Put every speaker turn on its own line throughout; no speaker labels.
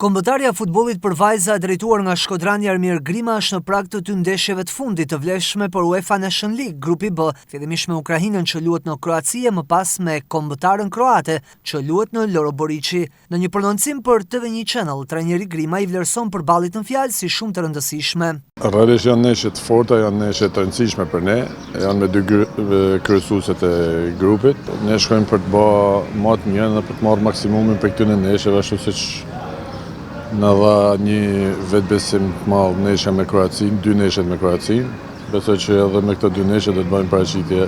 Kombëtarja futbollit për vajza drejtuar nga Shkodrani Armir Grima është në prag të dy ndeshjeve të fundit të vlefshme për UEFA Nation League, grupi B, fillimisht me Ukrainën që luhet në Kroaci e më pas me kombëtarën kroate që luhet në Loro Boriçi. Në një prononcim për TV1 Channel, trajneri Grima i vlerëson përballjet në fjalë si shumë të rëndësishme.
Realisht janë ndeshje të forta, janë ndeshje të rëndësishme për ne, janë me dy kryesuesit e grupit. Ne shkojmë për të bërë më të mirë dhe për të marrë maksimumin për këtyre ndeshjeve, ashtu siç në dha një vetbesim të madh ndeshja me Kroacinë, dy ndeshjet me Kroacinë. Besoj që edhe me këto dy ndeshje do të bëjmë paraqitje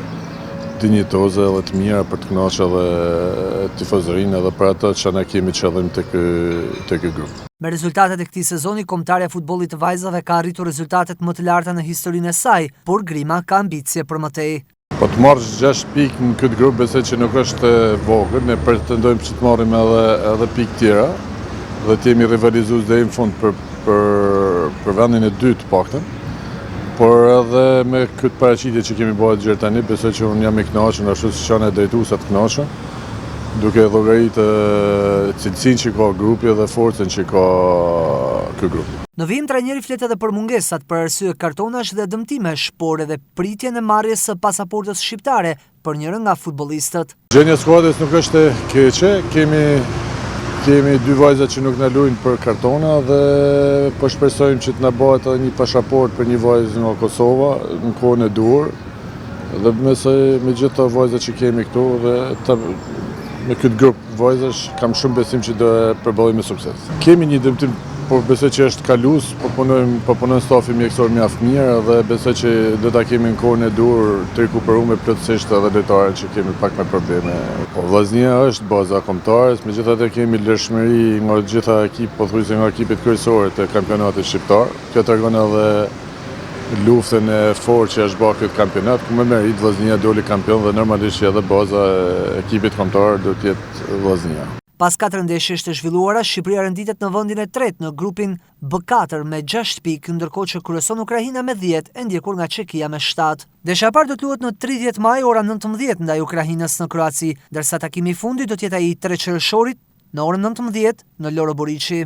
dinjitoze dhe të mira për të kënaqur edhe tifozërinë edhe për ato që ne kemi qëllim tek ky grup.
Me rezultatet e këtij sezoni, kombëtarja e futbollit të vajzave ka arritur rezultatet më të larta në historinë e saj, por Grima ka ambicie për më tej.
Po të marrësh 6 pikë në këtë grup, besoj që nuk është vogël, ne pretendojmë që të marrim edhe pikë tjera dhe të jemi rivalizues deri në fund për vendin e dytë paktën. Por edhe me këtë paraqitje që kemi bërë deri tani, besoj që unë jam i kënaqur ashtu siç janë drejtuesat të kënaqur, duke llogaritë cilësinë që ka grupi dhe forcën që ka ky grup.
Në vijim trajneri flet edhe për mungesat për arsye kartonash dhe dëmtimesh, por edhe pritjen e marrjes së pasaportës shqiptare për njërin nga futbollistët.
Gjendja e skuadrës nuk është e keqe, kemi dy vajza që nuk na luajnë për kartona dhe po shpresojmë që të na bëhet edhe një pasaport për një vajzë nga Kosova në kohën e duhur. Dhe me gjithë të vajzat që kemi këtu dhe me këtë grup vajzash kam shumë besim që do e përballojmë me sukses. Kemi një dëmtim, por besoj që është kalus, po punojmë stafi mjekësor mjaft mirë dhe besoj që do ta kemi në kohën e duhur të rikuperuar plotësisht edhe lojtarët që kemi pak me probleme. Po vllaznia është baza e kombëtarës, megjithatë kemi lëshmëri nga gjitha ekipet, pothuajse nga ekipet kryesorë të kampionatit shqiptar. Kjo tregon edhe luftën e fortë që është bërë këtë kampionat, ku me merit vllaznia doli kampion dhe normalisht që edhe baza e ekipit kombëtar do të jetë vllaznia.
Pas 4 ndeshjesh të zhvilluara, Shqipëria renditet në vendin e tretë në grupin B4 me 6 pikë, ndërkohë që kryeson Ukraina me 10, e ndjekur nga Çekia me 7. Ndeshja e parë do të luhet në 30 maj ora 19 ndaj Ukrainës në Kroaci, ndërsa takimi i fundit do të jetë ai i 3 qershorit në orën 19 në Loro Boriçi.